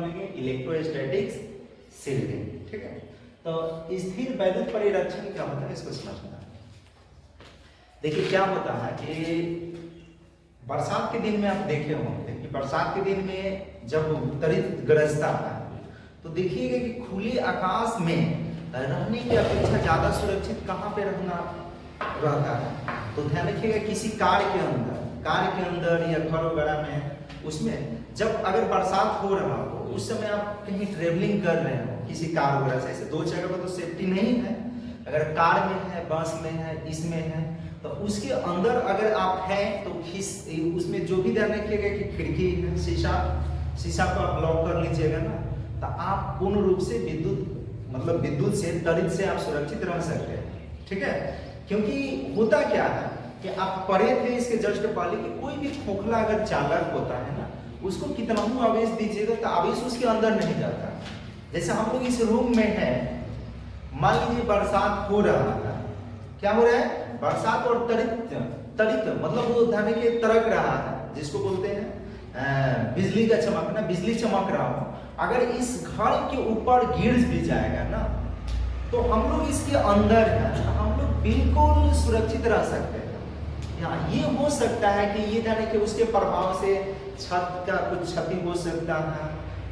बोलेंगे? Electrostatics shielding. ठीक है, तो स्थिर वैद्युत परिरक्षण क्या होता है इसको समझना। देखिए क्या होता है कि बरसात के दिन में आप देखे होंगे कि बरसात के दिन में जब तड़ित गरजता है तो देखिएगा कि खुले आकाश में रहने की अपेक्षा ज्यादा सुरक्षित कहाँ पे रहता है। तो ध्यान रखिएगा किसी कार के अंदर या घर वगैरह में, उसमें जब अगर बरसात हो रहा हो उस समय आप कहीं ट्रेवलिंग कर रहे हो किसी कार वगैरह से, ऐसे दो जगह पर तो सेफ्टी नहीं है। अगर कार में है, बस में है, इसमें है, तो उसके अंदर अगर आप हैं तो उसमें जो भी ध्यान रखिएगा कि खिड़की है, शीशा को आप लॉक कर लीजिएगा ना, तो आप पूर्ण रूप से विद्युत से तड़ित से आप सुरक्षित रह सकते हैं। ठीक है, क्योंकि होता क्या है कि आप पढ़े थे इसके जस्ट पहले कि कोई भी खोखला अगर चालक होता है ना, उसको कितना ही आवेश दीजिएगा तो आवेश उसके अंदर नहीं जाता। जैसे हम लोग इस रूम में है, मान लीजिए बरसात हो रहा है, क्या हो रहा है? बरसात और तड़ित मतलब वो ध्यान के तड़क रहा है, जिसको बोलते हैं बिजली का चमकना, बिजली चमक रहा हो। अगर इस घर के ऊपर गिर भी जाएगा ना, तो हम लोग इसके अंदर है, हम लोग बिल्कुल सुरक्षित रह सकते हैं। यहाँ ये हो सकता है कि ये ध्यान कि उसके प्रभाव से छत का कुछ क्षति हो सकता है,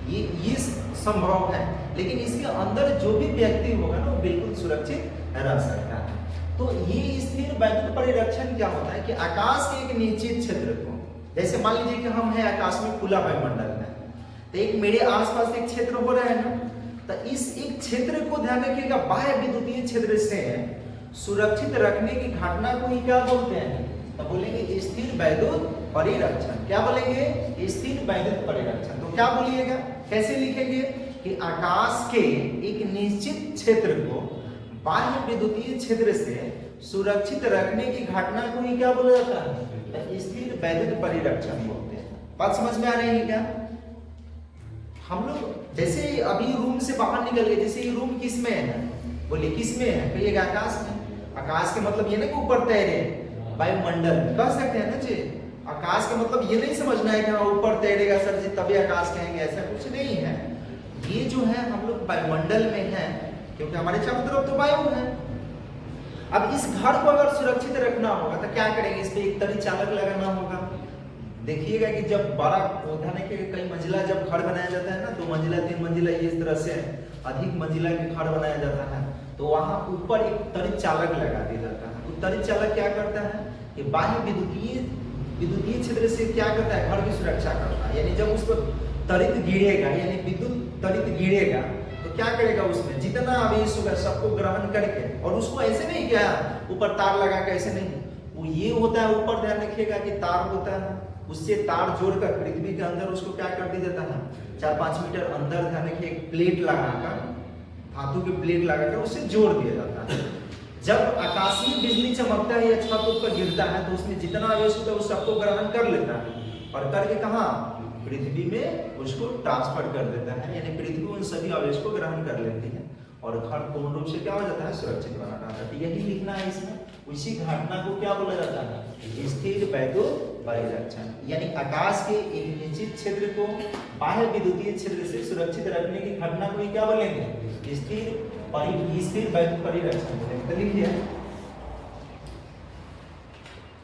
ये संभव है, लेकिन इसके अंदर जो भी व्यक्ति होगा ना वो बिल्कुल सुरक्षित रह सकता है। तो ये स्थिर वैद्युत परिरक्षण क्या होता है कि आकाश के एक निश्चित क्षेत्र को, जैसे मान लीजिए कि हम हैं आकाश में, खुला वायुमंडल में, तो एक मेरे आसपास एक क्षेत्र हो रहा है ना, तो इस एक क्षेत्र को ध्यान रखिएगा बाह्य विद्युतीय क्षेत्र से सुरक्षित रखने की घटना को ही क्या बोलते हैं? तो बोलेंगे स्थिर वैद्युत परिरक्षण। क्या बोलेंगे? स्थिर वैद्युत परिरक्षण। तो क्या बोलिएगा, कैसे लिखेंगे कि आकाश के एक निश्चित क्षेत्र को बाह्य विद्युतीय क्षेत्र से सुरक्षित रखने की घटना को ही क्या बोला जाता है? स्थिर वैद्युत परिरक्षण बोलते हैं। बात समझ में आ रही है क्या? हम लोग जैसे अभी रूम से बाहर निकल गए, जैसे ये रूम किस में है? बोलिए किस में है? कहिएगा आकाश में। आकाश के मतलब ये ना कि ऊपर तैरे, वायुमंडल में कह सकते हैं ना जी। आकाश का मतलब ये नहीं समझना है कि हाँ ऊपर तैरेगा सर जी तभी आकाश कहेंगे, ऐसा कुछ नहीं है। ये जो है हम लोग वायुमंडल में है, क्योंकि हमारे चारों तरफ तो वायु है। अब इस घर को अगर सुरक्षित रखना होगा तो क्या करेंगे? इस पे एक तड़ी चालक लगाना होगा। देखिएगा कि जब बड़ा उदाहरण के कई मंजिला जब घर बनाया जाता है ना, 2 मंजिला 3 मंजिला इस तरह से अधिक मंजिला के घर बनाया जाता है, तो वहां ऊपर एक तड़ित चालक लगा दिया जाता है। वो तड़ित चालक क्या करता है कि बाह्य विद्युतीय क्षेत्र से क्या करता है? घर की सुरक्षा करता है। यानी जब उस पर तड़ित गिरेगा, यानी विद्युत तड़ित गिरेगा, तो क्या करेगा? उसमें जितना आवेश होगा सबको ग्रहण करके, और उसको ऐसे नहीं क्या ऊपर तार लगा के, ऐसे नहीं, वो ये होता है ऊपर ध्यान रखिएगा कि तार होता है, उससे तार जोड़कर पृथ्वी के अंदर उसको क्या कर दिया जाता है? 4-5 मीटर अंदर ध्यान रखिए एक प्लेट लगाकर, धातु की प्लेट लगाकर उससे जोड़ दिया जाता है। जब आकाशीय बिजली चमकता है या छत पर गिरता है तो उसमें जितना आवेश होता है वो सबको ग्रहण कर लेता है, और करके कहाँ? पृथ्वी में उसको ट्रांसफर कर देता है। यानी पृथ्वी उन सभी आवेश को ग्रहण कर लेती है और घर पूर्ण रूप से क्या हो जाता है? सुरक्षित बना जाता है। यही लिखना है इसमें। उसी घटना को क्या बोला जाता है? स्थिर वैद्युत परिरक्षण। यानी आकाश के एक निश्चित क्षेत्र को बाह्य विद्युतीय क्षेत्र से सुरक्षित रखने की घटना को ही क्या बोलेंगे? स्थिर वैद्युत परिरक्षण बोलेंगे। तो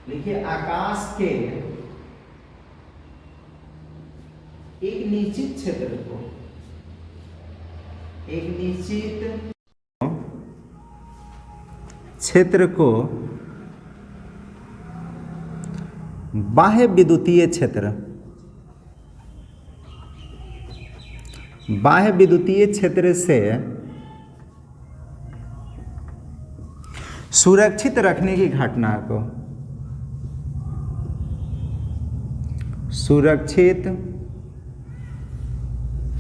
लिखिए आकाश के एक निश्चित क्षेत्र को, एक निश्चित क्षेत्र को बाह्य विद्युतीय क्षेत्र, बाह्य विद्युतीय क्षेत्र से सुरक्षित रखने की घटना को सुरक्षित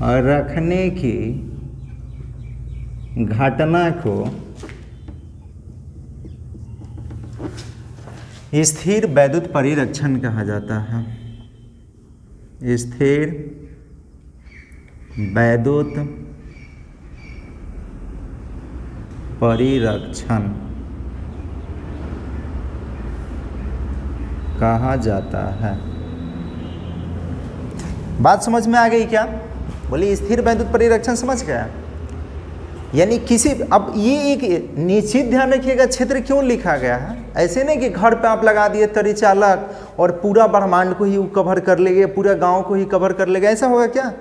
रखने की घटना को स्थिर वैद्युत परिरक्षण कहा जाता है। स्थिर वैद्युत परिरक्षण कहा जाता है। बात समझ में आ गई क्या? बोलिए स्थिर वैद्युत परिरक्षण समझ गया। यानी किसी, अब ये एक निश्चित ध्यान रखिएगा क्षेत्र क्यों लिखा गया है, ऐसे नहीं कि घर पे आप लगा दिए परिचालक और पूरा ब्रह्मांड को ही वो कवर कर लेंगे, पूरा गांव को ही कवर कर लेगा, ऐसा होगा क्या?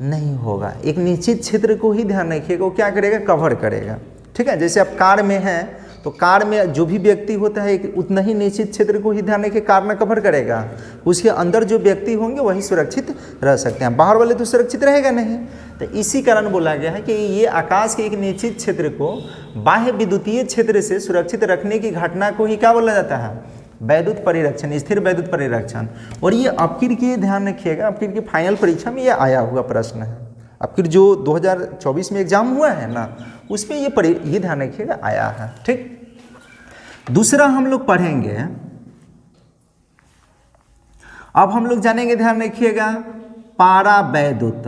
नहीं होगा। एक निश्चित क्षेत्र को ही ध्यान रखिएगा, वो क्या करेगा? कवर करेगा। ठीक है, जैसे आप कार में हैं तो कार में जो भी व्यक्ति होता है एक उतना ही निश्चित क्षेत्र को ही ध्यान रखिए कार में कवर करेगा, उसके अंदर जो व्यक्ति होंगे वही सुरक्षित रह सकते हैं, बाहर वाले तो सुरक्षित रहेगा नहीं। तो इसी कारण बोला गया है कि ये आकाश के एक निश्चित क्षेत्र को बाह्य विद्युतीय क्षेत्र से सुरक्षित रखने की घटना को ही क्या बोला जाता है? वैद्युत परिरक्षण, स्थिर वैद्युत परिरक्षण। और ये आपकी के ध्यान रखिएगा, आपकी की फाइनल परीक्षा में ये आया हुआ प्रश्न है, आपकी जो 2024 में एग्जाम हुआ है ना, उसमें ये ध्यान रखिएगा आया है। ठीक, दूसरा हम लोग पढ़ेंगे, अब हम लोग जानेंगे, ध्यान रखिएगा, पारा वैद्युत।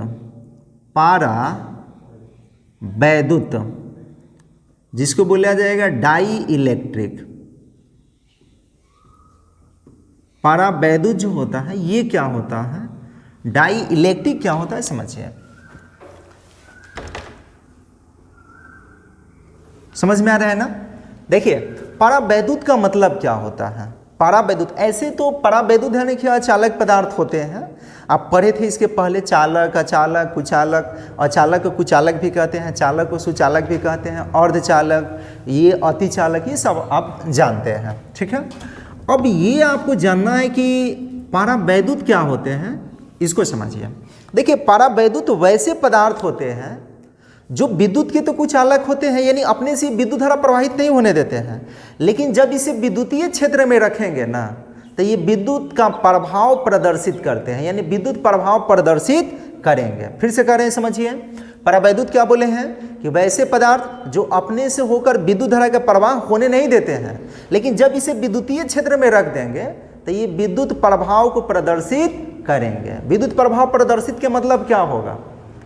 पारा वैद्युत जिसको बोला जाएगा डाई इलेक्ट्रिक। पारा वैद्युत जो होता है ये क्या होता है, डाई इलेक्ट्रिक क्या होता है, समझिए। समझ में आ रहा है ना? देखिए परावैद्युत का मतलब क्या होता है। परावैद्युत, ऐसे तो परावैद्युत है कि अचालक पदार्थ होते हैं, आप पढ़े थे इसके पहले, चालक, अचालक, कुचालक। अचालक को कुचालक भी कहते हैं, चालक को सुचालक भी कहते हैं, अर्धचालक, ये अतिचालक, ये सब आप जानते हैं। ठीक है, अब ये आपको जानना है कि परावैद्युत क्या होते हैं, इसको समझिए। देखिए परावैद्युत वैसे पदार्थ होते हैं जो विद्युत के तो कुछ अलग होते हैं, यानी अपने से विद्युत धारा प्रवाहित नहीं होने देते हैं, लेकिन जब इसे विद्युतीय क्षेत्र में रखेंगे ना तो ये विद्युत का प्रभाव प्रदर्शित करते हैं, यानी विद्युत प्रभाव प्रदर्शित करेंगे। फिर से कह रहे हैं, समझिए। परावैद्युत क्या बोले हैं कि वैसे पदार्थ जो अपने से होकर विद्युत धारा का प्रवाह होने नहीं देते हैं, लेकिन जब इसे विद्युतीय क्षेत्र में रख देंगे तो ये विद्युत प्रभाव को प्रदर्शित करेंगे। विद्युत प्रभाव प्रदर्शित के मतलब क्या होगा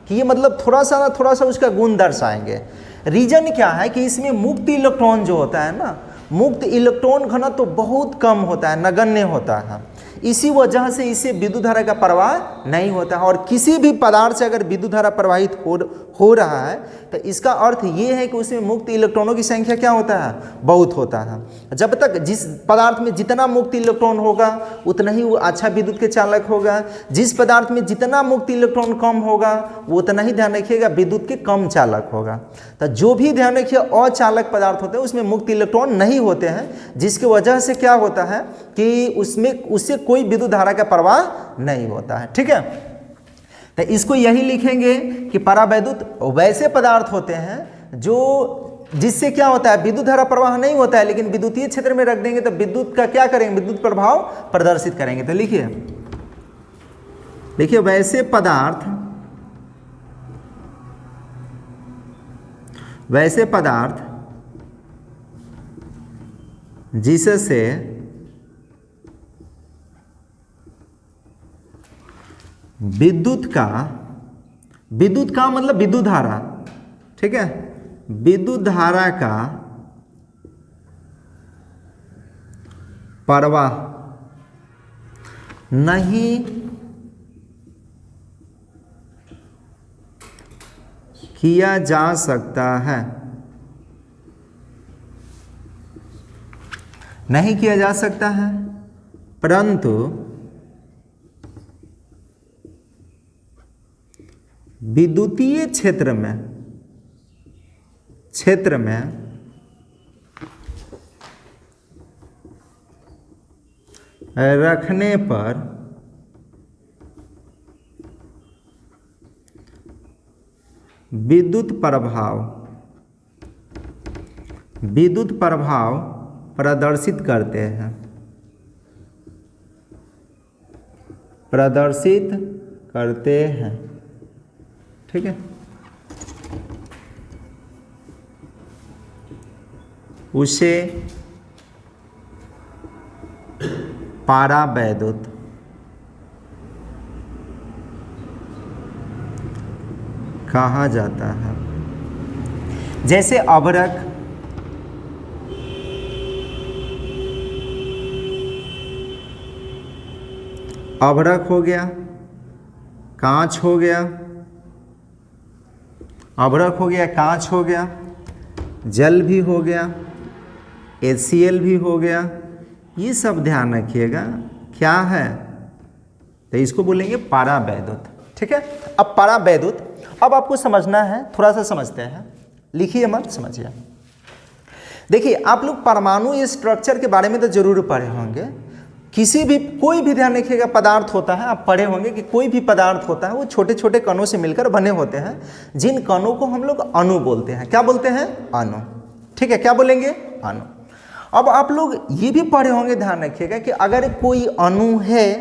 कि ये मतलब थोड़ा सा उसका गुण दर्शाएंगे। रीजन क्या है कि इसमें मुक्त इलेक्ट्रॉन जो होता है ना, मुक्त इलेक्ट्रॉन घनत्व तो बहुत कम होता है, नगण्य होता है, इसी वजह से इसे विद्युत धारा का प्रवाह नहीं होता है। और किसी भी पदार्थ से अगर विद्युत धारा प्रवाहित हो रहा है तो इसका अर्थ ये है कि उसमें मुक्त इलेक्ट्रॉनों की संख्या क्या होता है, बहुत होता है। जब तक जिस पदार्थ में जितना मुक्त इलेक्ट्रॉन होगा उतना ही वो अच्छा विद्युत के चालक होगा, जिस पदार्थ में जितना मुक्त इलेक्ट्रॉन कम होगा वो उतना ही, ध्यान रखिएगा, विद्युत के कम चालक होगा। तो जो भी ध्यान रखिए अचालक पदार्थ होते हैं उसमें मुक्त इलेक्ट्रॉन नहीं होते हैं, जिसकी वजह से क्या होता है कि उससे कोई विद्युत धारा का प्रवाह नहीं होता है। ठीक है, तो इसको यही लिखेंगे कि परावैद्युत वैसे पदार्थ होते हैं जो जिससे क्या होता है, विद्युत धारा प्रवाह नहीं होता है, लेकिन विद्युतीय क्षेत्र में रख देंगे तो विद्युत का क्या करेंगे, विद्युत प्रभाव प्रदर्शित करेंगे। तो लिखिए वैसे पदार्थ जिससे विद्युत का मतलब विद्युत धारा, ठीक है, विद्युत धारा का प्रवाह नहीं किया जा सकता है, नहीं किया जा सकता है, परंतु विद्युतीय क्षेत्र में रखने पर विद्युत प्रभाव प्रदर्शित करते हैं। ठीक है, उसे परावैद्युत कहा जाता है। जैसे अभ्रक, हो गया, कांच हो गया, अभ्रक हो गया, कांच हो गया, जल भी हो गया, HCl भी हो गया, ये सब ध्यान रखिएगा क्या है, तो इसको बोलेंगे परावैद्युत। ठीक है, अब परावैद्युत, अब आपको समझना है, थोड़ा सा समझते हैं, लिखिए मत, समझिए। देखिए आप लोग परमाणु स्ट्रक्चर के बारे में तो जरूर पढ़े होंगे, किसी भी कोई भी ध्यान रखिएगा पदार्थ होता है, आप पढ़े होंगे कि कोई भी पदार्थ होता है वो छोटे छोटे कणों से मिलकर बने होते हैं, जिन कणों को हम लोग अणु बोलते हैं। क्या बोलते हैं? अणु। ठीक है, क्या बोलेंगे? अणु। अब आप लोग ये भी पढ़े होंगे, ध्यान रखिएगा कि अगर कोई अणु है,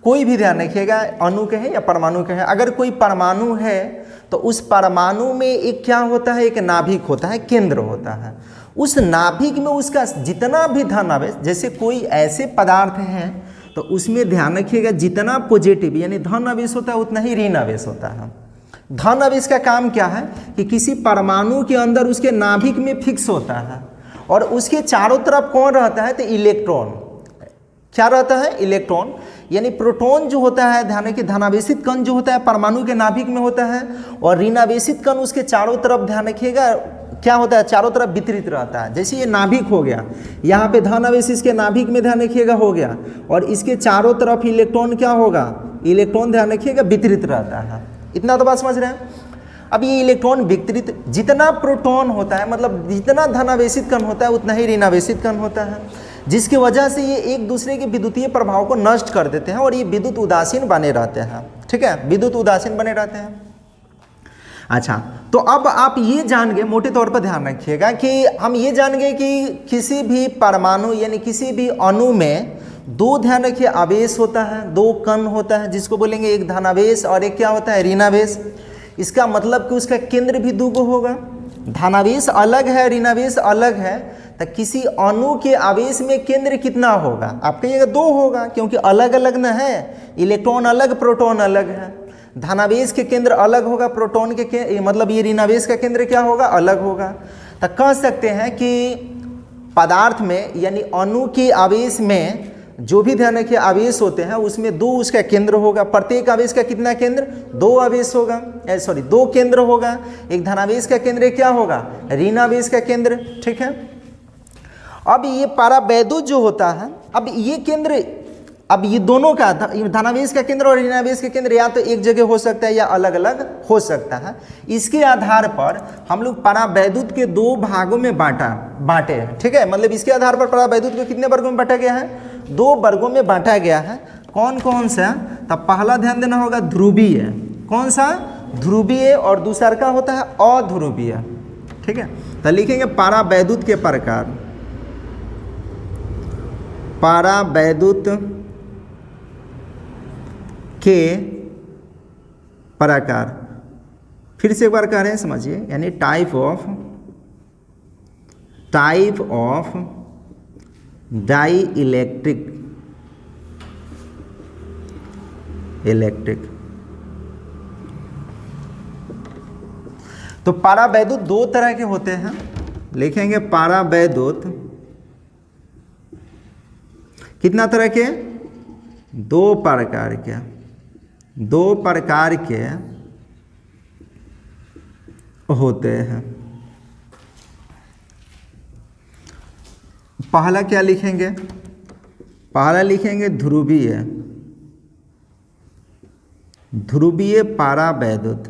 कोई भी ध्यान रखिएगा अणु कहे या परमाणु कहे, अगर कोई परमाणु है तो उस परमाणु में एक क्या होता है, एक नाभिक होता है, केंद्र होता है। उस नाभिक में उसका जितना भी धन आवेश, जैसे कोई ऐसे पदार्थ हैं तो उसमें ध्यान रखिएगा जितना पॉजिटिव यानी धन आवेश होता है उतना ही ऋण आवेश होता है। धन आवेश का काम क्या है कि किसी परमाणु के अंदर उसके नाभिक में फिक्स होता है और उसके चारों तरफ कौन रहता है, तो इलेक्ट्रॉन। क्या रहता है? इलेक्ट्रॉन। यानी प्रोटॉन जो होता है, ध्यान रखिए धनावेशित कण जो होता है परमाणु के नाभिक में होता है और ऋणावेशित कण उसके चारों तरफ, ध्यान रखिएगा क्या होता है, चारों तरफ वितरित रहता है। जैसे ये नाभिक हो गया, यहाँ पे धन आवेश इसके नाभिक में ध्यान रखिएगा हो गया और इसके चारों तरफ इलेक्ट्रॉन क्या होगा, इलेक्ट्रॉन ध्यान रखिएगा वितरित रहता है। इतना तो बात समझ रहे हैं। अब ये इलेक्ट्रॉन वितरित, जितना प्रोटॉन होता है मतलब जितना धनावेशित कण होता है उतना ही ऋणावेशित कण होता है, जिसकी वजह से ये एक दूसरे के विद्युतीय प्रभाव को नष्ट कर देते हैं और ये विद्युत उदासीन बने रहते हैं। ठीक है, विद्युत उदासीन बने रहते हैं। अच्छा, तो अब आप ये जान गए, मोटे तौर पर ध्यान रखिएगा कि हम ये जान गए कि किसी भी परमाणु यानी किसी भी अणु में दो, ध्यान रखिए, आवेश होता है, दो कण होता है, जिसको बोलेंगे एक धनावेश और एक क्या होता है, ऋणावेश। इसका मतलब कि उसका केंद्र भी दुगो होगा। धनावेश अलग है, ऋणावेश अलग है, तो किसी अणु के आवेश में केंद्र कितना होगा? आप कहिएगा दो होगा, क्योंकि अलग अलग न है, इलेक्ट्रॉन अलग प्रोटॉन अलग है। धनावेश के केंद्र अलग होगा, प्रोटॉन के मतलब ये ऋणावेश का केंद्र क्या होगा, अलग होगा। तो कह सकते हैं कि पदार्थ में यानी अणु के आवेश में जो भी ध्यान रखिए आवेश होते हैं उसमें दो उसका केंद्र होगा। प्रत्येक आवेश का कितना केंद्र? दो आवेश होगा, दो केंद्र होगा। एक धनावेश का केंद्र क्या होगा, ऋणावेश का केंद्र। ठीक है, अब ये परावैद्युत जो होता है, अब ये केंद्र, अब ये दोनों का धनावेश का केंद्र और ऋणावेश का केंद्र या तो एक जगह हो सकता है या अलग अलग हो सकता है। इसके आधार पर हम लोग परावैद्युत के दो भागों में बांटे हैं। ठीक है, मतलब इसके आधार पर परावैद्युत को कितने वर्गों में बांटा गया है? दो वर्गों में बांटा गया है। कौन कौन सा? तब पहला ध्यान देना होगा ध्रुवीय। कौन सा? ध्रुवीय। और दूसरा का होता है अध्रुवीय। ठीक है, तो लिखेंगे परावैद्युत के प्रकार। परावैद्युत के प्रकार, फिर से एक बार कह रहे हैं, समझिए, यानी टाइप ऑफ डाई इलेक्ट्रिक तो परावैद्युत दो तरह के होते हैं। लिखेंगे परावैद्युत कितना तरह के? दो प्रकार के होते हैं। पहला क्या लिखेंगे? पहला लिखेंगे ध्रुवीय परावैद्युत।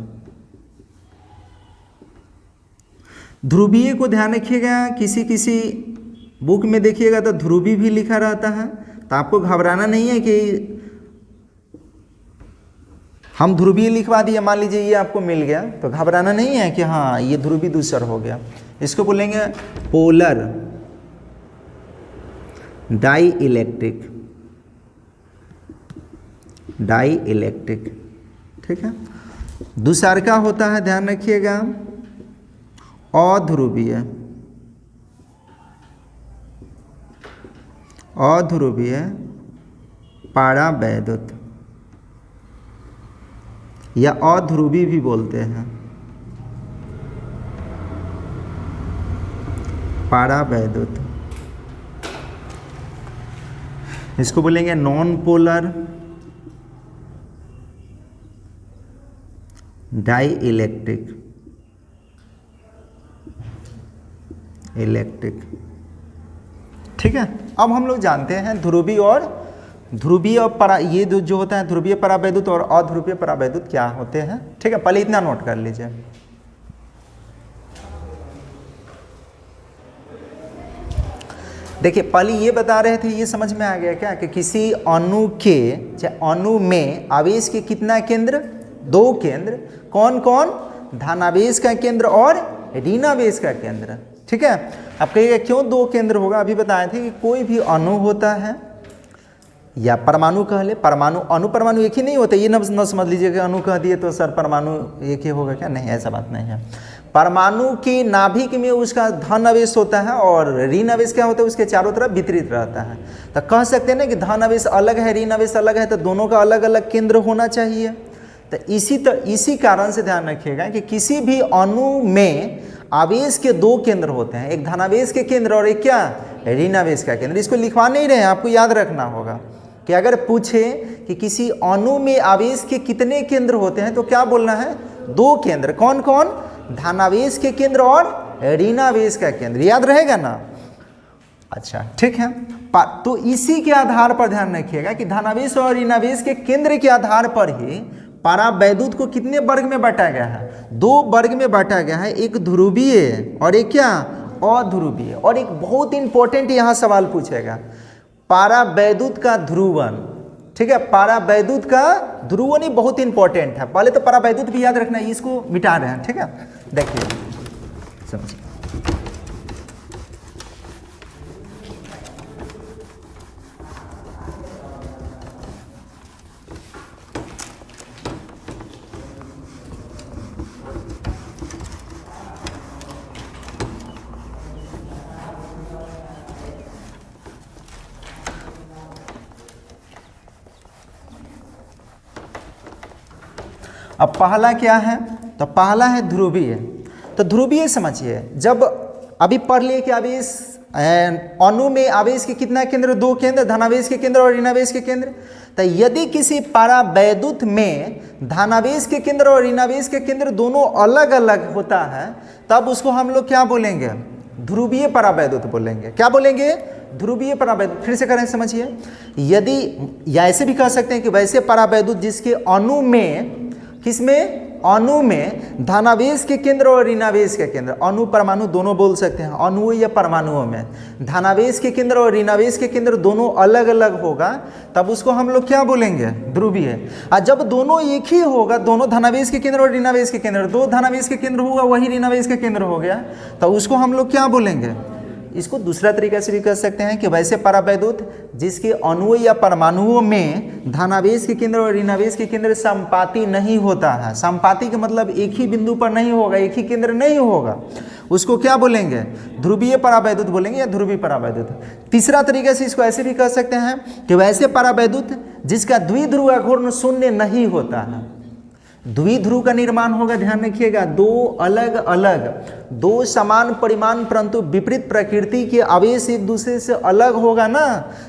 ध्रुवीय को ध्यान रखिएगा, किसी किसी बुक में देखिएगा तो ध्रुवी भी लिखा रहता है, तो आपको घबराना नहीं है कि हम ध्रुवीय लिखवा दिए, मान लीजिए ये आपको मिल गया तो घबराना नहीं है कि हाँ ये ध्रुवी दूसर हो गया। इसको बोलेंगे पोलर डाई इलेक्ट्रिक। ठीक है, दूसरा का होता है, ध्यान रखिएगा, अध्रुवीय परावैद्युत या अध्रुवी भी बोलते हैं, परावैद्युत। इसको बोलेंगे non polar dielectric. Electric. ठीक है, अब हम लोग जानते हैं ध्रुवीय और ये जो होता है ध्रुवीय परावैद्युत और अध्रुवीय परावैद्युत क्या होते हैं। ठीक है, पहले इतना नोट कर लीजिए। देखिए पहले ये बता रहे थे, ये समझ में आ गया क्या कि किसी अणु में आवेश के कितना केंद्र, 2 केंद्र। कौन कौन? धनावेश का केंद्र और ऋणावेश का केंद्र। ठीक है, अब कहिएगा क्यों 2 केंद्र होगा? अभी बताए थे कि कोई भी अणु होता है या परमाणु कह ले, अणु परमाणु एक ही नहीं होता। ये न समझ लीजिए कि अणु कह दिए तो सर परमाणु एक ही होगा क्या, नहीं, ऐसा बात नहीं है। परमाणु के नाभिक में उसका धन आवेश होता है और ऋण आवेश क्या होता है, उसके चारों तरफ वितरित रहता है। तो कह सकते हैं ना कि धन आवेश अलग है, ऋण आवेश अलग है, तो दोनों का अलग अलग केंद्र होना चाहिए। तो इसी कारण से ध्यान रखिएगा कि किसी भी अणु में आवेश के 2 केंद्र होते हैं, एक धनावेश के केंद्र और एक क्या, ऋणावेश का केंद्र। इसको लिखवा नहीं रहे हैं, आपको याद रखना होगा कि अगर पूछे कि किसी अणु में आवेश के कितने केंद्र होते हैं तो क्या बोलना है, 2 केंद्र। कौन कौन? धनावेश के केंद्र और ऋणावेश का केंद्र। याद रहेगा ना? अच्छा ठीक है, तो इसी के आधार पर ध्यान रखिएगा कि धनावेश और ऋणावेश के केंद्र के आधार पर ही परावैद्युत को कितने वर्ग में बांटा गया है, 2 वर्ग में बांटा गया है, एक ध्रुवीय और एक क्या, अध्रुवीय। और एक बहुत इंपॉर्टेंट यहाँ सवाल पूछेगा, परावैद्युत का ध्रुवन। ठीक है, परावैद्युत का ध्रुवन ही बहुत इंपॉर्टेंट है। पहले तो परावैद्युत भी याद रखना है, इसको मिटा रहे हैं। ठीक है, देखिए समझिए। अब पहला क्या है, तो पहला है ध्रुवीय। तो ध्रुवीय समझिए, जब अभी पढ़ लिए कि आवेश अणु में आवेश के कितना केंद्र, 2 केंद्र, धनावेश के केंद्र और ऋणावेश के केंद्र। तो यदि किसी परावैद्युत में धनावेश के केंद्र और ऋणावेश के केंद्र दोनों अलग अलग होता है, तब उसको हम लोग क्या बोलेंगे, ध्रुवीय परावैद्युत बोलेंगे। क्या बोलेंगे, ध्रुवीय परावैद्युत। फिर से करें, समझिए। यदि या ऐसे भी कह सकते हैं कि वैसे परावैद्युत जिसके अणु में, किसमें, अणु में धनावेश के केंद्र और ऋणावेश के केंद्र, अणु परमाणु दोनों बोल सकते हैं, अणुओं या परमाणुओं में धनावेश के केंद्र और ऋणावेश के केंद्र दोनों अलग अलग होगा, तब उसको हम लोग क्या बोलेंगे, ध्रुवीय। और जब दोनों एक ही होगा, दोनों धनावेश के केंद्र और ऋणावेश के केंद्र, 2 धनावेश के केंद्र होगा, वही ऋणावेश के केंद्र हो गया, तो उसको हम लोग क्या बोलेंगे। इसको दूसरा तरीका से भी कह सकते हैं कि वैसे परावैद्युत जिसके अणुओं या परमाणुओं में धनावेश के केंद्र और ऋणावेश के केंद्र संपाती नहीं होता है। संपाती का मतलब एक ही बिंदु पर नहीं होगा, एक ही केंद्र नहीं होगा, उसको क्या बोलेंगे, ध्रुवीय परावैद्युत बोलेंगे या ध्रुवीय परावैद्युत। तीसरा तरीके से इसको ऐसे भी कह सकते हैं कि वैसे परावैद्युत जिसका द्विध्रुव आघूर्ण शून्य नहीं होता है। द्विध्रुव का निर्माण होगा, ध्यान रखिएगा, 2 अलग अलग, 2 समान परिमाण परंतु विपरीत प्रकृति के आवेश एक दूसरे से अलग होगा ना,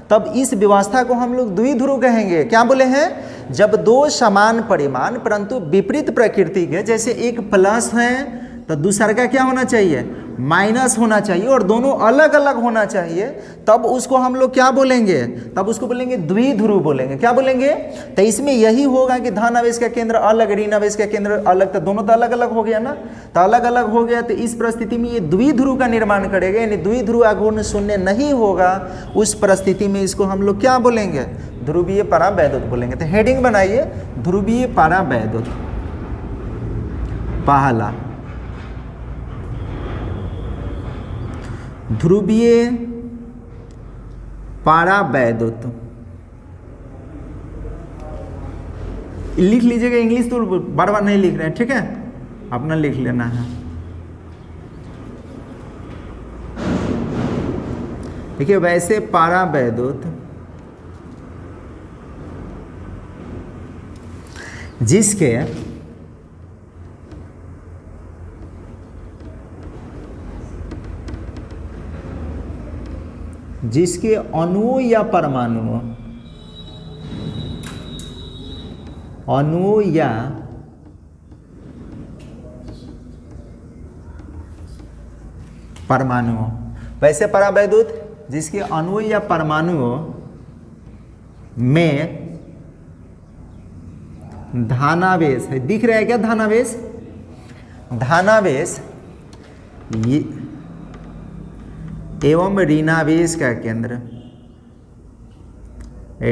तब इस व्यवस्था को हम लोग द्विध्रुव कहेंगे। क्या बोले हैं, जब 2 समान परिमाण परंतु विपरीत प्रकृति के, जैसे एक प्लस है तो दूसरा का क्या होना चाहिए, माइनस होना चाहिए, और दोनों अलग अलग होना चाहिए, तब उसको हम लोग क्या बोलेंगे, तब उसको बोलेंगे द्विध्रुव बोलेंगे। क्या बोलेंगे, तो इसमें यही होगा कि धनावेश का केंद्र अलग, ऋणावेश का केंद्र अलग, तो दोनों तो अलग अलग हो गया ना, तो अलग अलग हो गया, तो इस परिस्थिति में ये द्विध्रुव का निर्माण करेगा, यानी द्विध्रुव आघूर्ण शून्य नहीं होगा। उस परिस्थिति में इसको हम लोग क्या बोलेंगे, ध्रुवीय परावैद्युत बोलेंगे। तो हेडिंग बनाइए, ध्रुवीय परावैद्युत। पहला ध्रुवीय परावैद्युत, लिख लीजिएगा, इंग्लिश तो बार बार नहीं लिख रहे हैं, ठीक है, अपना लिख लेना है। देखिए, वैसे परावैद्युत जिसके अणुओं या परमाणुओं, अणुओं या परमाणुओं। वैसे परावैद्युत जिसके अणुओं या परमाणुओं में धानावेश है, दिख रहा है क्या धानावेश? धानावेश ये एवं ऋणावेश का केंद्र,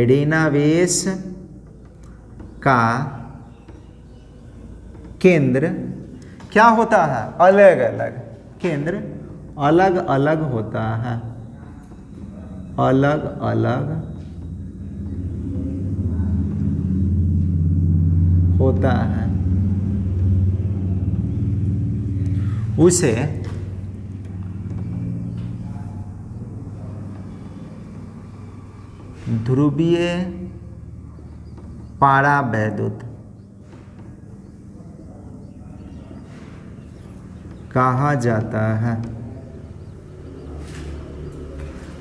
ऋणावेश का केंद्र क्या होता है? अलग अलग। केंद्र अलग अलग होता है, अलग अलग होता है। उसे ध्रुवीय परावैद्युत कहा जाता है।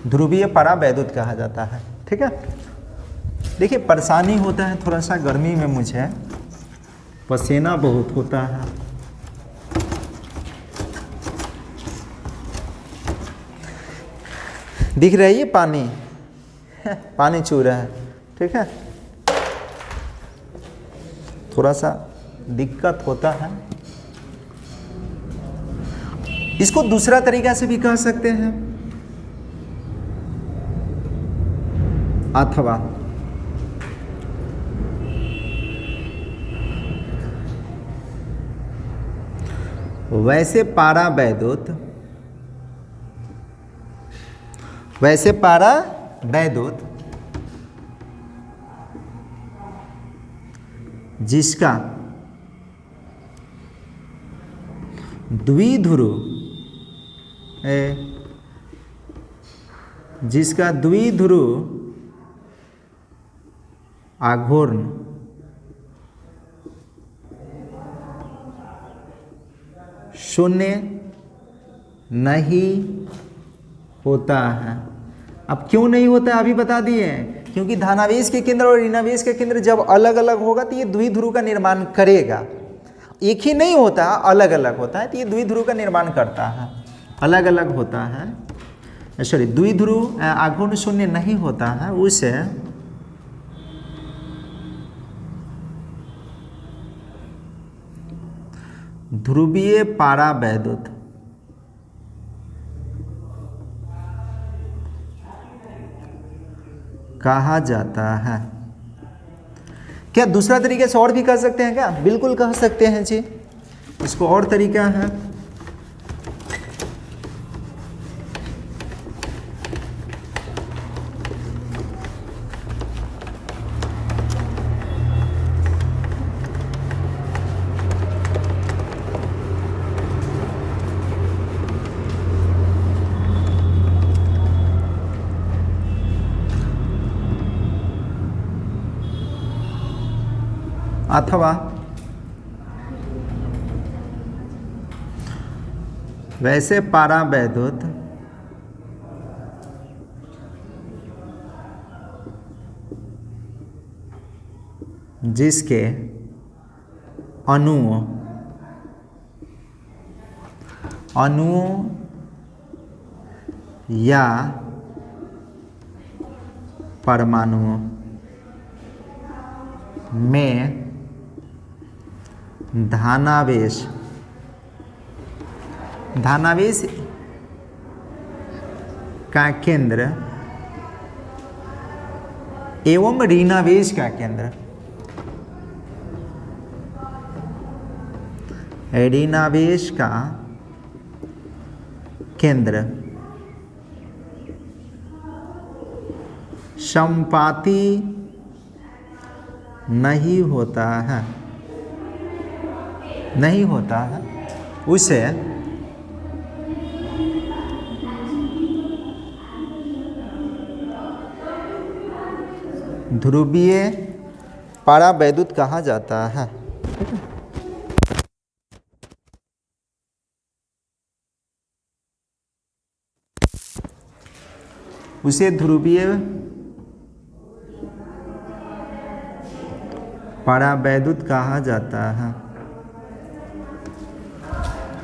ध्रुवीय परावैद्युत कहा जाता है। ठीक है, देखिए परेशानी होता है थोड़ा सा, गर्मी में मुझे पसीना बहुत होता है। दिख रहा है ये पानी पानी छू रहा है। ठीक है, थोड़ा सा दिक्कत होता है। इसको दूसरा तरीका से भी कह सकते हैं, अथवा वैसे परावैद्युत जिसका द्विध्रुव आघूर्ण शून्य नहीं होता है। अब क्यों नहीं होता है अभी बता दिए, क्योंकि धनावेश के केंद्र और ऋणावेश के केंद्र जब अलग अलग होगा तो ये द्विध्रुव का निर्माण करेगा। एक ही नहीं होता, अलग अलग होता है, तो ये द्विध्रुव का निर्माण करता है, अलग अलग होता है। सॉरी, द्विध्रुव आघूर्ण शून्य नहीं होता है, उसे ध्रुवीय परावैद्युत कहा जाता है। क्या दूसरा तरीके से और भी कह सकते हैं क्या? बिल्कुल कह सकते हैं जी, इसको और तरीका है। अथवा वैसे परावैद्युत जिसके अणुओं या परमाणुओं में धानावेश का केंद्र एवं ऋणावेश का केंद्र, ऋणावेश का केंद्र समानुपाती नहीं होता है, उसे ध्रुवीय परावैद्युत कहा जाता है। उसे ध्रुवीय परावैद्युत कहा जाता है।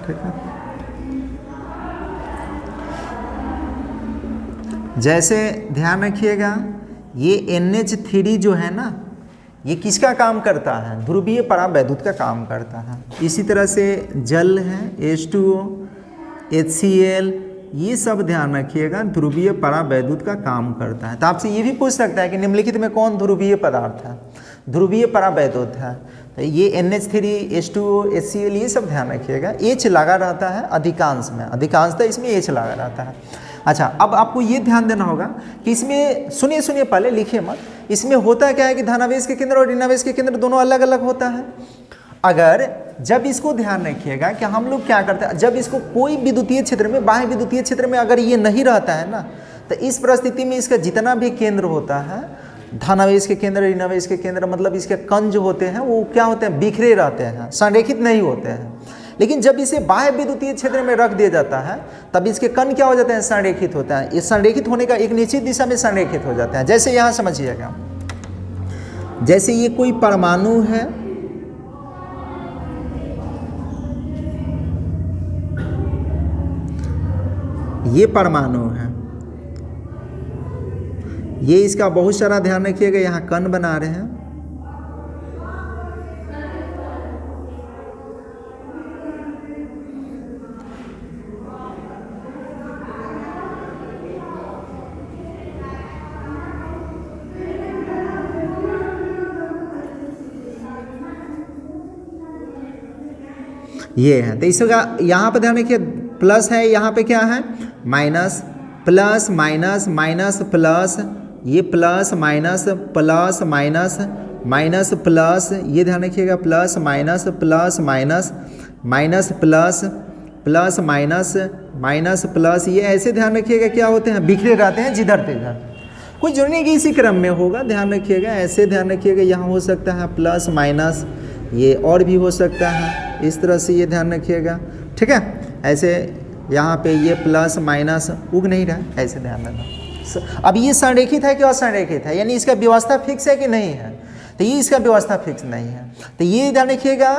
ठीक है, जैसे ध्यान रखिएगा ये NH3 जो है ना, ये किसका काम करता है? ध्रुवीय परावैद्युत का काम करता है। इसी तरह से जल है H2O, HCl, ये सब ध्यान रखिएगा ध्रुवीय परावैद्युत का काम करता है। तो आपसे ये भी पूछ सकता है कि निम्नलिखित में कौन ध्रुवीय पदार्थ है? ध्रुवीय परावैद्युत है। तो ये NH3, H2O, HCl, ये सब ध्यान रखिएगा। H लगा रहता है अधिकांश में, अधिकांशतः इसमें H लगा रहता है। अच्छा, अब आपको ये ध्यान देना होगा कि इसमें सुनिए पहले लिखिए मत, इसमें होता क्या है कि धनावेश के केंद्र और ऋणावेश के केंद्र दोनों अलग अलग होता है। अगर जब इसको ध्यान रखिएगा कि हम लोग क्या करते हैं, जब इसको कोई विद्युतीय क्षेत्र में, बाह्य विद्युतीय क्षेत्र में अगर ये नहीं रहता है ना, तो इस परिस्थिति में इसका जितना भी केंद्र होता है, धनावेश के केंद्र, ऋणावेश के केंद्र, मतलब इसके कण जो होते हैं वो क्या होते हैं? बिखरे रहते हैं, संरेखित नहीं होते हैं। लेकिन जब इसे बाह्य विद्युतीय क्षेत्र में रख दिया जाता है तब इसके कण क्या हो जाते हैं? संरेखित होता है। ये संरेखित होने का एक निश्चित दिशा में संरेखित हो जाते हैं। जैसे यहाँ समझिएगा, जैसे ये कोई परमाणु है, ये परमाणु है, ये इसका बहुत सारा ध्यान रखिएगा, यहाँ कण बना रहे हैं। ये है, तो इसका यहाँ पर ध्यान रखिए, प्लस है, यहाँ पे क्या है? Minus, plus minus, minus plus, ये plus minus, plus minus, minus plus, ये ध्यान रखिएगा, plus minus, plus minus, minus plus, plus minus, minus plus, ये ऐसे ध्यान रखिएगा क्या होते हैं? बिखरे रहते हैं जिधर तिधर। कोई जरूरी नहीं कि इसी क्रम में होगा, ध्यान रखिएगा, ऐसे ध्यान रखिएगा। यहाँ हो सकता है प्लस माइनस, ये और भी हो सकता है, इस तरह से ये ध्यान रखिएगा, ठीक है। ऐसे यहाँ पे ये प्लस माइनस उग नहीं रहा, ऐसे ध्यान रखना। अब ये संरेखित है कि असंरेखित है, यानी इसका व्यवस्था फिक्स है कि नहीं है? तो ये इसका व्यवस्था फिक्स नहीं है। तो ये ध्यान रखिएगा,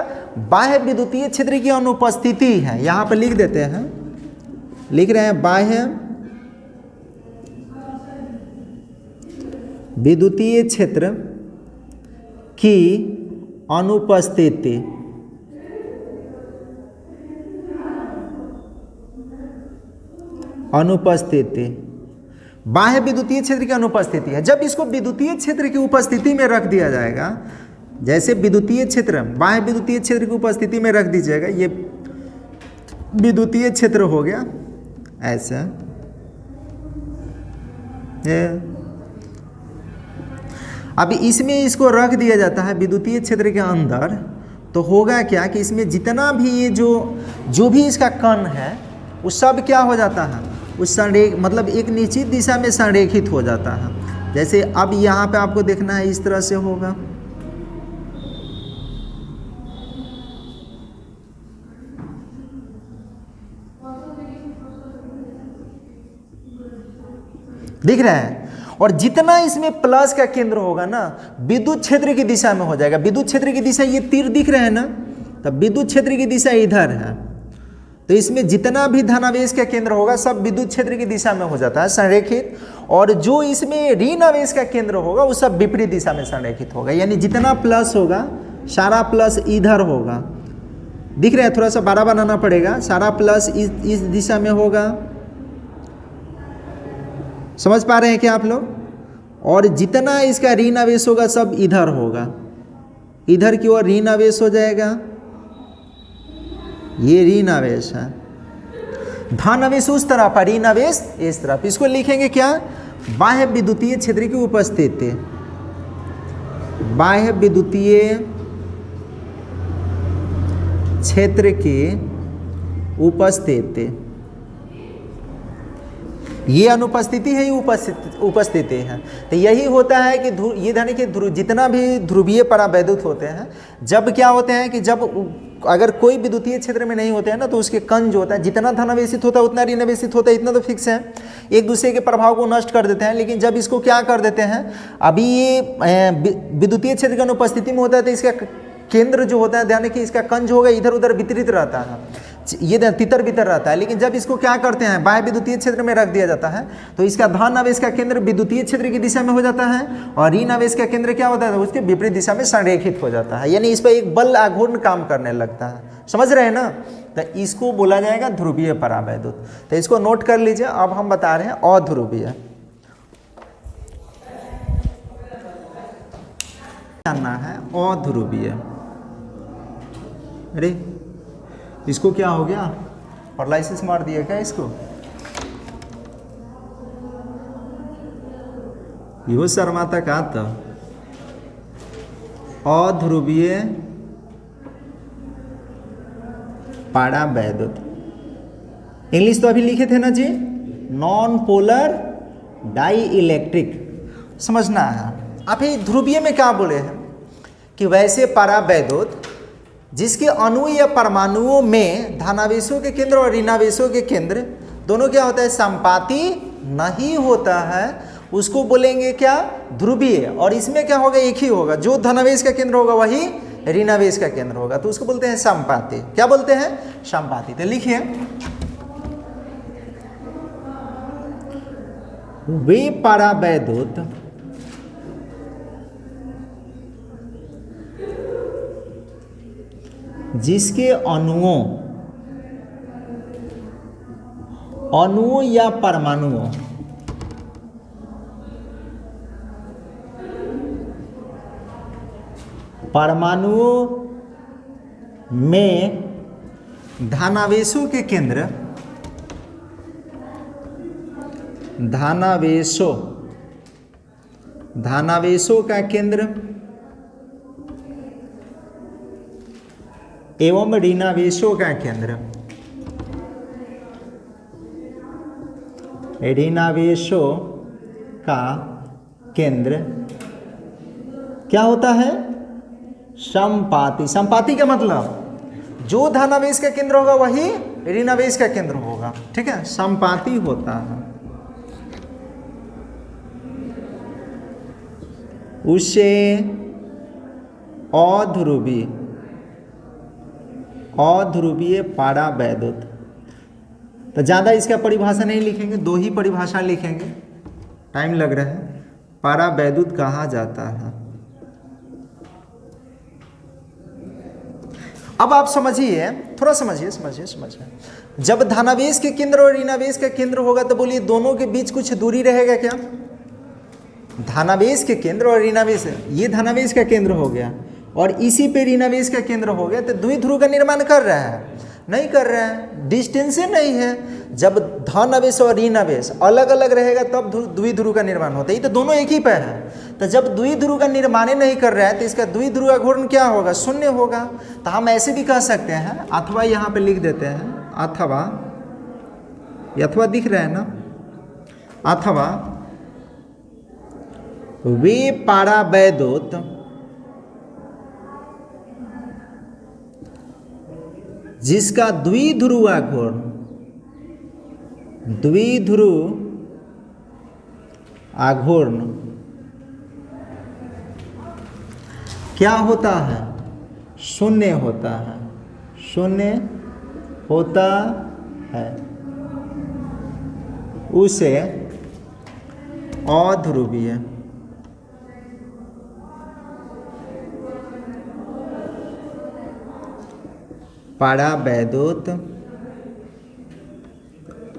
बाह्य विद्युतीय क्षेत्र की अनुपस्थिति है। यहाँ पर लिख देते हैं, लिख रहे हैं बाह्य विद्युतीय क्षेत्र की अनुपस्थिति, अनुपस्थिति बाह्य विद्युतीय क्षेत्र की अनुपस्थिति है। जब इसको विद्युतीय क्षेत्र की उपस्थिति में रख दिया जाएगा, जैसे विद्युतीय क्षेत्र, बाह्य विद्युतीय क्षेत्र की उपस्थिति में रख दीजिएगा, ये विद्युतीय क्षेत्र हो गया ऐसा, अब इसमें इसको रख दिया जाता है विद्युतीय क्षेत्र के अंदर, तो होगा क्या कि इसमें जितना भी ये जो भी इसका कण है वो सब क्या हो जाता है? उस मतलब एक निश्चित दिशा में संरेखित हो जाता है। जैसे अब यहाँ पे आपको देखना है, इस तरह से होगा, दिख रहा है। और जितना इसमें प्लस का केंद्र होगा ना, विद्युत क्षेत्र की दिशा में हो जाएगा। विद्युत क्षेत्र की दिशा, ये तीर दिख रहे हैं ना, तब विद्युत क्षेत्र की दिशा इधर है, तो इसमें जितना भी धनावेश का केंद्र होगा सब विद्युत क्षेत्र की दिशा में हो जाता है संरेखित, और जो इसमें ऋण आवेश का केंद्र होगा वो सब विपरीत दिशा में संरेखित होगा। यानी जितना प्लस होगा सारा प्लस इधर होगा, दिख रहा है, थोड़ा सा बड़ा बनाना पड़ेगा, सारा प्लस इस दिशा में होगा, समझ पा रहे हैं क्या आप लोग? और जितना इसका ऋण आवेश होगा सब इधर होगा, इधर की ओर ऋण आवेश हो जाएगा, ये ऋण आवेश है, धन आवेश उस तरफ, ऋण आवेश इस तरफ। इसको लिखेंगे क्या? बाह्य विद्युतीय क्षेत्र की उपस्थिति, बाह्य विद्युतीय क्षेत्र की उपस्थिति, ये अनुपस्थिति है, ये उपस्थिति है। तो यही होता है कि ये ध्यान कि जितना भी ध्रुवीय परावैद्युत होते हैं, जब क्या होते हैं कि जब अगर कोई विद्युतीय क्षेत्र में नहीं होते हैं ना, तो उसके कण जो होता है, जितना धनावेशित होता है उतना ऋणावेशित होता है, इतना तो फिक्स है, एक दूसरे के प्रभाव को नष्ट कर देते हैं। लेकिन जब इसको क्या कर देते हैं, अभी ये विद्युतीय क्षेत्र की अनुपस्थिति में होता है, तो इसका केंद्र जो होता है, ध्यान रखिए, इसका कण जो होगा इधर उधर वितरित रहता है। ये तितर बितर रहता है, लेकिन जब इसको क्या करते हैं बाह्य विद्युतीय क्षेत्र में रख दिया जाता है तो इसका धन आवेश का केंद्र विद्युतीय क्षेत्र की दिशा में हो जाता है और ऋण आवेश का केंद्र क्या होता है, उसके विपरीत दिशा में संरेखित हो जाता है, यानी इस पर एक बल आघूर्ण काम करने लगता है। समझ रहे हैं ना? तो इसको बोला जाएगा ध्रुवीय परावैद्युत। तो इसको नोट कर लीजिए। अब हम बता रहे हैं अध्रुवीय। जानना है अध्रुवीय। अरे इसको क्या हो गया, पैरालिसिस मार दिया क्या इसको? यो शर्माता का तो अध्रुवीय परावैद्युत। इंग्लिश तो अभी लिखे थे ना जी, नॉन पोलर डाई इलेक्ट्रिक। समझना है। अभी ध्रुवीय में क्या बोले हैं कि वैसे परावैद्युत जिसके अणु या परमाणुओं में धनावेशों के केंद्र और ऋणावेशों के केंद्र दोनों क्या होता है, संपाती नहीं होता है, उसको बोलेंगे क्या, ध्रुवीय। और इसमें क्या होगा, एक ही होगा, जो धनावेश का केंद्र होगा वही ऋणावेश का केंद्र होगा, तो उसको बोलते हैं संपाती। क्या बोलते हैं? संपाती। तो लिखिए, वे परावैद्युत जिसके अणुओं या परमाणुओं में धनावेशों के केंद्र धनावेशों का केंद्र एवं ऋणावेशों का केंद्र, ऋणावेशों का केंद्र क्या होता है, संपाती। संपाती का मतलब जो धनावेश का केंद्र होगा वही ऋणावेश का केंद्र होगा, ठीक है, संपाती होता है। उसे अध्रुवीय परावैद्युत। तो ज़्यादा इसका परिभाषा नहीं लिखेंगे, दो ही परिभाषा लिखेंगे, टाइम लग रहा है। परावैद्युत कहा जाता है। अब आप समझिए, थोड़ा समझिए। जब धनावेश के केंद्र और ऋणावेश का केंद्र होगा तो बोलिए दोनों के बीच कुछ दूरी रहेगा क्या? धनावेश के केंद्र और ऋणावेश, ये धनावेश का केंद्र हो गया और इसी पे ऋणावेश का केंद्र हो गया, तो द्विध्रुव का निर्माण कर रहा है? नहीं कर रहा है, डिस्टेंस नहीं है। जब धनावेश और ऋणावेश अलग अलग रहेगा तब द्विध्रुव का निर्माण होता है। ये तो दोनों एक ही पे है। तो जब द्विध्रुव का निर्माण नहीं कर रहा है तो इसका द्विध्रुव का घूर्ण क्या होगा, शून्य होगा। तो हम ऐसे भी कह सकते हैं, अथवा यहाँ पे लिख देते हैं, अथवा दिख रहा है ना, अथवा वे परावैद्युत जिसका द्विध्रुव आघूर्ण क्या होता है, शून्य होता है, उसे अध्रुवीय परावैद्युत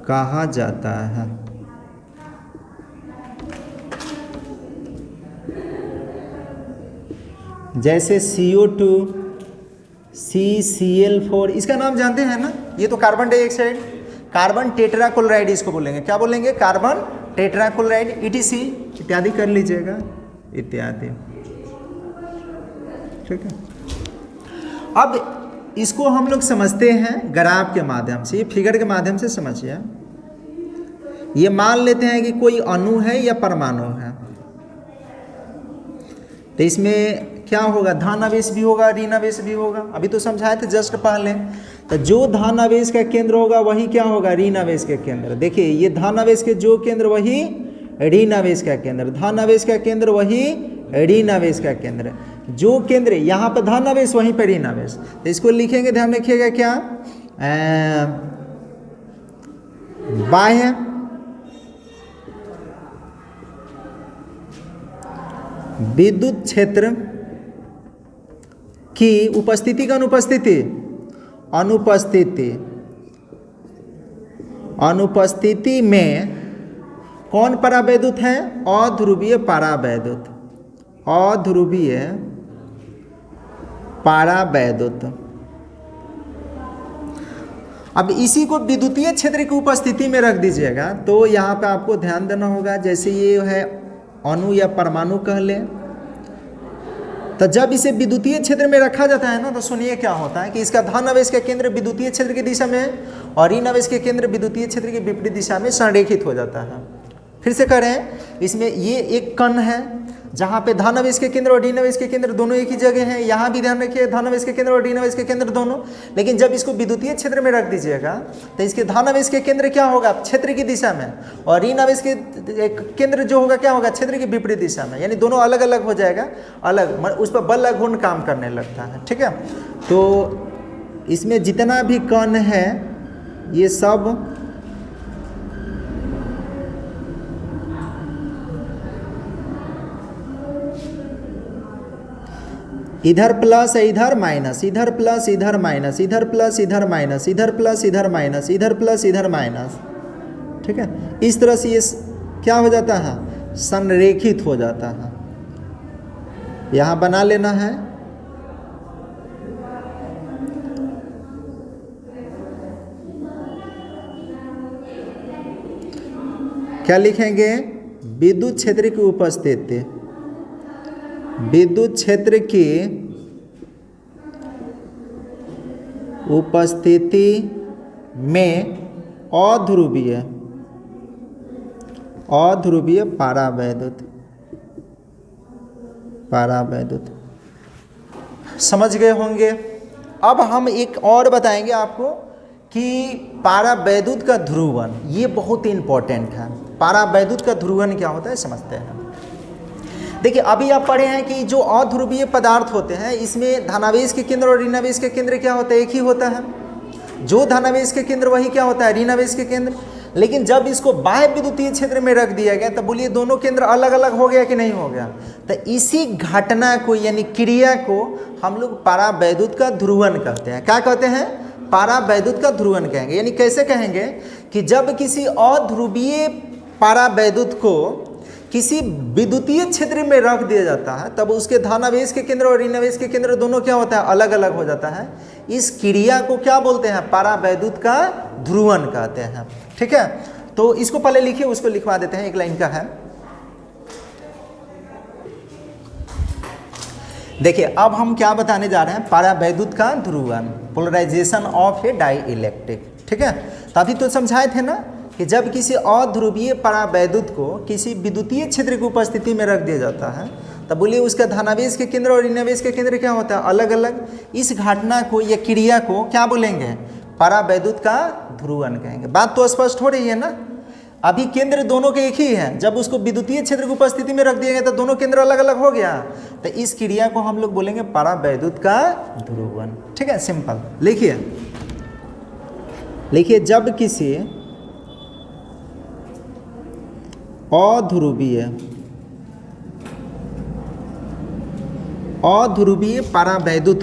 कहा जाता है। जैसे CO2, CCl4, इसका नाम जानते हैं ना, ये तो कार्बन डाइऑक्साइड, कार्बन टेट्राक्लोराइड इसको बोलेंगे। क्या बोलेंगे? कार्बन टेट्राक्लोराइड, ETC इत्यादि कर लीजिएगा, इत्यादि, ठीक है। अब इसको हम लोग समझते हैं ग्राफ के माध्यम से, ये फिगर के माध्यम से समझिए। ये मान लेते हैं कि कोई अणु है या परमाणु है, तो इसमें क्या होगा, धनावेश भी होगा, ऋणावेश भी होगा। अभी तो समझाए थे जस्ट पहले। तो जो धनावेश का केंद्र होगा वही क्या होगा, ऋणावेश का केंद्र। देखिए ये धनावेश के जो केंद्र वही ऋणावेश का केंद्र, धनावेश का केंद्र वही ऋणावेश का केंद्र। जो केंद्र यहाँ पर धनावेश वहीं पर ऋणावेश, तो इसको लिखेंगे, ध्यान रखिएगा क्या, बाह्य विद्युत क्षेत्र की उपस्थिति का अनुपस्थिति में कौन परावैद्युत है? अध्रुवीय परावैद्युत। अब इसी को विद्युतीय क्षेत्र की उपस्थिति में रख दीजिएगा तो यहाँ पे आपको ध्यान देना होगा, जैसे ये है अणु या परमाणु कह लें, तो जब इसे विद्युतीय क्षेत्र में रखा जाता है ना, तो सुनिए क्या होता है कि इसका धन आवेश का केंद्र विद्युतीय क्षेत्र की दिशा में है और ऋण आवेश के केंद्र विद्युतीय क्षेत्र की विपरीत दिशा में संरेखित हो जाता है। फिर से करें, इसमें ये एक कण है जहाँ पे धन आवेश के केंद्र और ऋण आवेश के केंद्र दोनों एक ही जगह हैं। यहाँ भी ध्यान रखिए, धन आवेश के केंद्र और ऋण आवेश के केंद्र दोनों। लेकिन जब इसको विद्युतीय क्षेत्र में रख दीजिएगा तो इसके धन आवेश के केंद्र क्या होगा? क्षेत्र की दिशा में, और ऋण आवेश के केंद्र जो होगा क्या होगा? क्षेत्र की विपरीत दिशा में। यानी दोनों अलग अलग हो जाएगा, अलग, उस पर बल घूर्ण काम करने लगता है। ठीक है, तो इसमें जितना भी कण है ये सब इधर प्लस इधर माइनस, इधर प्लस इधर माइनस, इधर प्लस इधर माइनस, इधर प्लस इधर माइनस, इधर प्लस इधर माइनस। ठीक है, इस तरह से ये क्या हो जाता है? संरेखित हो जाता है। यहाँ बना लेना है। क्या लिखेंगे? विद्युत क्षेत्र की उपस्थिति, विद्युत क्षेत्र की उपस्थिति में अध्रुवीय परावैद्युत। समझ गए होंगे। अब हम एक और बताएंगे आपको कि परावैद्युत का ध्रुवण, ये बहुत ही इंपॉर्टेंट है। परावैद्युत का ध्रुवण क्या होता है समझते हैं। देखिए, अभी आप पढ़े हैं कि जो अध्रुवीय पदार्थ होते हैं इसमें धनावेश के केंद्र और ऋणावेश के केंद्र क्या होता है? एक ही होता है। जो धनावेश के केंद्र वही क्या होता है? ऋणावेश के केंद्र। लेकिन जब इसको बाह्य विद्युतीय क्षेत्र में रख दिया गया तो बोलिए दोनों केंद्र अलग अलग हो गया कि नहीं हो गया? तो इसी घटना को यानी क्रिया को हम लोग परावैद्युत का ध्रुवण कहते हैं। क्या कहते हैं? परावैद्युत का ध्रुवण कहेंगे। यानी कैसे कहेंगे कि जब किसी अध्रुवीय परावैद्युत को किसी विद्युतीय क्षेत्र में रख दिया जाता है तब उसके धनावेश के केंद्र और ऋणावेश के केंद्र दोनों क्या होता है? अलग अलग हो जाता है। इस क्रिया को क्या बोलते हैं? परावैद्युत का ध्रुवण कहते हैं। ठीक है, तो इसको पहले लिखिए, उसको लिखवा देते हैं। एक लाइन का है, देखिए अब हम क्या बताने जा रहे हैं? परावैद्युत का ध्रुवण, पोलराइजेशन ऑफ ए डाइइलेक्ट्रिक। ठीक है, तभी तो समझाए थे ना कि जब किसी अध्रुवीय परावैद्युत को किसी विद्युतीय क्षेत्र की उपस्थिति में रख दिया जाता है तब बोलिए उसका धनावेश के केंद्र और ऋणावेश के केंद्र क्या होता है? अलग अलग। इस घटना को या क्रिया को क्या बोलेंगे? परावैद्युत का ध्रुवण कहेंगे। बात तो स्पष्ट हो रही है ना? अभी केंद्र दोनों के एक ही है, जब उसको विद्युतीय क्षेत्र की उपस्थिति में रख दिया गया तो दोनों केंद्र अलग अलग हो गया। तो इस क्रिया को हम लोग बोलेंगे परावैद्युत का ध्रुवण। ठीक है, सिंपल। लिखिए जब किसी अध्रुवीय परावैद्युत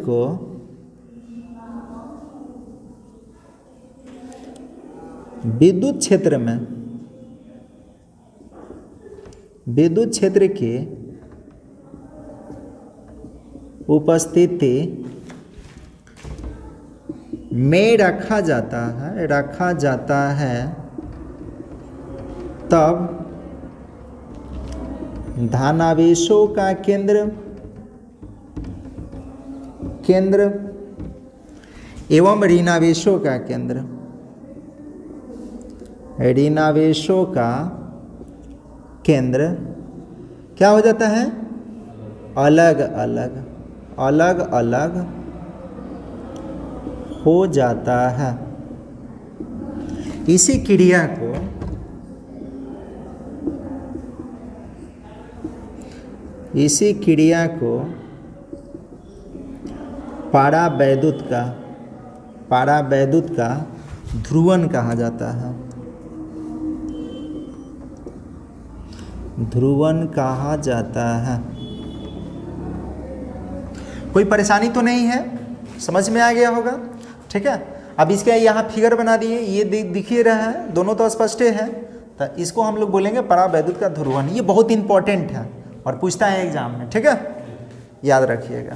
को विद्युत क्षेत्र की उपस्थिति में रखा जाता है तब धनावेशों का केंद्र एवं ऋणावेशों का केंद्र क्या हो जाता है? अलग अलग हो जाता है। इसी क्रिया को इसी क्रिया को पारावैद्युत का ध्रुवण कहा जाता है। ध्रुवण कहा जाता है। कोई परेशानी तो नहीं है, समझ में आ गया होगा, ठीक है। अब इसके यहाँ फिगर बना दिए, ये दिख ही रहा है, दोनों तो स्पष्ट है। तो इसको हम लोग बोलेंगे परावैद्युत का ध्रुवण। ये बहुत इंपॉर्टेंट है और पूछता है एग्जाम में, ठीक है, याद रखिएगा।